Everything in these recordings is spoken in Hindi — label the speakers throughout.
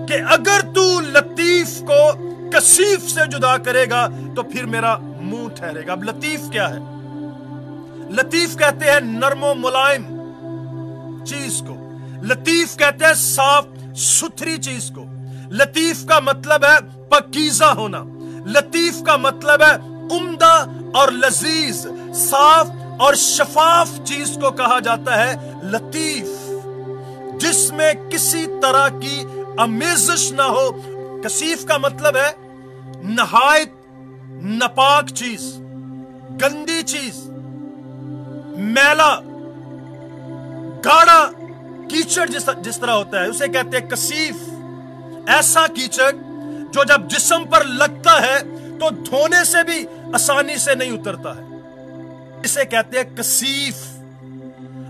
Speaker 1: कि अगर तू लतीफ को कसीफ से जुदा करेगा तो फिर मेरा मुंह ठहरेगा। अब लतीफ क्या है? लतीफ कहते हैं नरमो मुलायम चीज को, लतीफ कहते हैं साफ सुथरी चीज को। लतीफ का मतलब है पकीज़ा होना, लतीफ का मतलब है उम्दा और लजीज, साफ और शफाफ चीज को कहा जाता है लतीफ, जिसमें किसी तरह की अमेजिश ना हो। कसीफ का मतलब है नहायत नापाक चीज, गंदी चीज, मैला गाढ़ा कीचड़ जिस तरह होता है उसे कहते हैं कसीफ। ऐसा कीचड़ जो जब जिस्म पर लगता है तो धोने से भी आसानी से नहीं उतरता है, इसे कहते हैं कसीफ।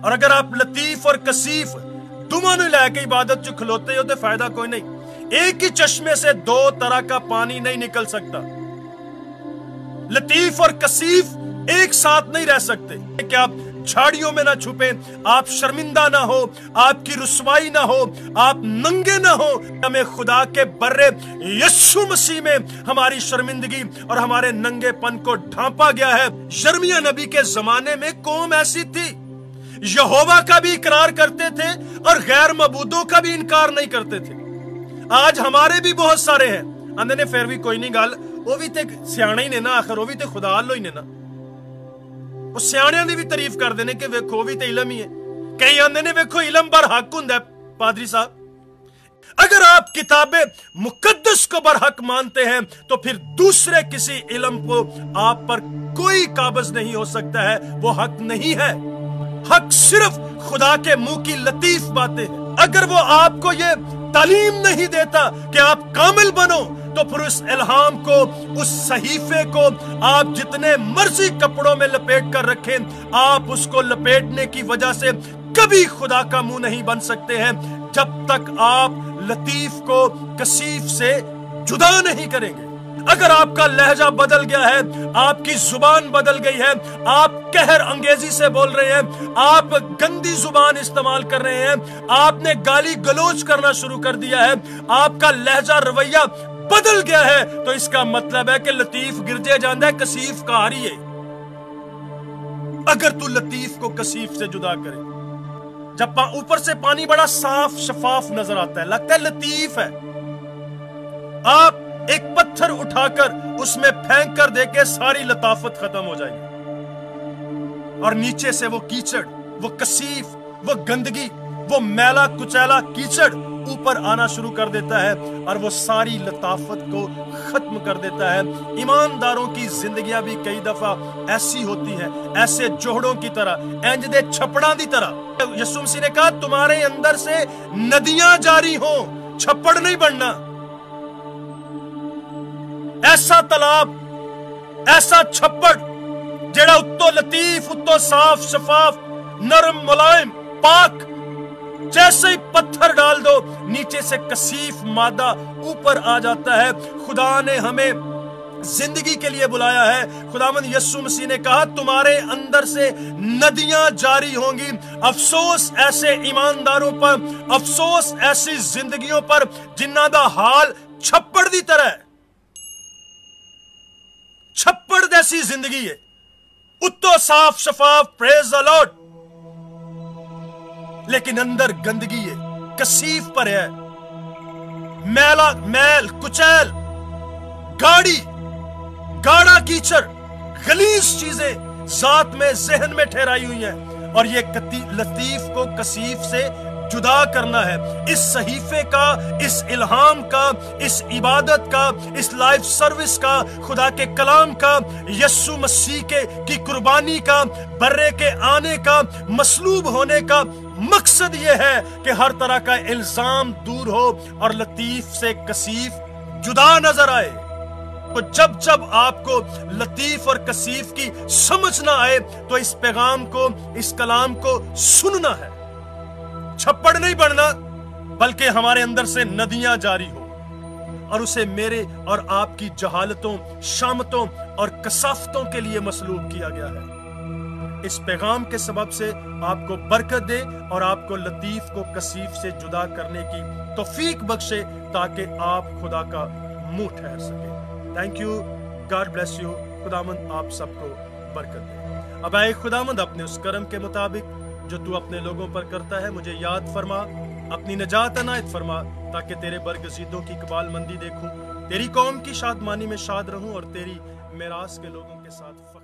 Speaker 1: और अगर आप लतीफ और कसीफ दोनों लैके इबादत जो खलोते हो तो फायदा कोई नहीं। एक ही चश्मे से दो तरह का पानी नहीं निकल सकता। लतीफ और कसीफ एक साथ नहीं रह सकते कि आप झाड़ियों में ना छुपे, आप शर्मिंदा ना हो, आपकी रुसवाई ना हो, आप नंगे ना हो। हमें खुदा के बर्रे यीशु मसीह में हमारी शर्मिंदगी और हमारे नंगेपन को ढांपा गया है। यिर्मयाह नबी के जमाने में कौम ऐसी थी, यहोवा का भी इकरार करते थे और गैर मबूदों का भी इनकार नहीं करते थे। आज हमारे भी बहुत सारे हैं, आंदे ने फिर भी कोई नहीं गल, वो भी ते सियाणे ही ने ना, आखिर वो भी ते खुदा अल्लाह ही ने ना। वो सियाणियां दी भी तारीफ कर देने कि वेखो भी ते इलम ही है। कई आंदे ने वेखो इलम बरहक हुंदा है। पादरी साहब, अगर आप किताबे मुकद्दस को बरहक मानते हैं तो फिर दूसरे किसी इलम को आप पर कोई काबज नहीं हो सकता है, वो हक नहीं है। हक सिर्फ खुदा के मुंह की लतीफ बातें हैं। अगर वो आपको ये तालीम नहीं देता कि आप कामिल बनो तो फिर उस इल्हाम को, उस सहीफे को आप जितने मर्जी कपड़ों में लपेट कर रखें, आप उसको लपेटने की वजह से कभी खुदा का मुंह नहीं बन सकते हैं जब तक आप लतीफ को कसीफ से जुदा नहीं करेंगे। अगर आपका लहजा बदल गया है, आपकी जुबान बदल गई है, आप कहर अंगेजी से बोल रहे हैं, आप गंदी जुबान इस्तेमाल कर रहे हैं, आपने गाली गलोच करना शुरू कर दिया है, आपका लहजा रवैया बदल गया है, तो इसका मतलब है कि लतीफ गिरजे जाता है, कसीफ का हारी है। अगर तू लतीफ को कसीफ से जुदा करे, जब ऊपर से पानी बड़ा साफ शफाफ नजर आता है, लगता है लतीफ है, आप एक पत्थर उठाकर उसमें फेंक कर देके सारी लताफत खत्म हो जाएगी और नीचे से वो कीचड़, वो कसीफ, वो गंदगी, वो मैला कुचैला कीचड़ ऊपर आना शुरू कर देता है और वो सारी लताफत को खत्म कर देता है। ईमानदारों की जिंदगियां भी कई दफा ऐसी होती हैं, ऐसे जोहड़ों की तरह, इंज दे छपड़ा की तरह। यीशु मसीह ने कहा तुम्हारे अंदर से नदियां जारी हो, छप्पड़ नहीं बनना। ऐसा तालाब, ऐसा छप्पड़ जेड़ा उत्तो लतीफ, उत्तो साफ शफाफ, नरम मुलायम पाक, जैसे ही पत्थर डाल दो नीचे से कसीफ मादा ऊपर आ जाता है। खुदा ने हमें जिंदगी के लिए बुलाया है। खुदावंद यीशु मसीह ने कहा तुम्हारे अंदर से नदियां जारी होंगी। अफसोस ऐसे ईमानदारों पर, अफसोस ऐसी जिंदगियों पर जिन्हां दा हाल छप्पड़ दी तरह है। छप्पड़ जैसी जिंदगी है, उत्तो साफ शफाफ, प्रेज द लॉर्ड, लेकिन अंदर गंदगी है, कसीफ पर है, मैला, मैल कुचैल, गाड़ी, गाढ़ा कीचड़, गलीज चीजें जात में, जहन में ठहराई हुई हैं। और ये लतीफ को कसीफ से जुदा करना है। इस सहीफे का, इस इल्हाम का, इस इबादत का, इस लाइफ सर्विस का, खुदा के कलाम का, यीशु मसीह की कुर्बानी का, बर्रे के आने का, मसलूब होने का मकसद यह है कि हर तरह का इल्जाम दूर हो और लतीफ से कसीफ जुदा नजर आए। तो जब जब आपको लतीफ और कसीफ की समझ ना आए तो इस पैगाम को, इस कलाम को सुनना है। छप्पड़ नहीं बनना, बल्कि हमारे अंदर से नदियां जारी हो और उसे मेरे और आपकी जहालतों, शामतों और कसाफतों के लिए मसलूब किया गया है। इस पैगाम के सबब से आपको बरकत दे और आपको लतीफ को कसीफ से जुदा करने की तौफीक बख्शे ताकि आप खुदा का मुंह ठहर सके। Thank you, God bless you. खुदावंद आप सबको बरकत दे। अब आए खुदावंद, अपने उस करम के मुताबिक जो तू अपने लोगों पर करता है, मुझे याद फरमा, अपनी नजात अनायत फरमा, ताकि तेरे बरगज़ीदों की कबाल मंदी देखूं, तेरी कौम की शादमानी में शाद रहूं और तेरी मेरास के लोगों के साथ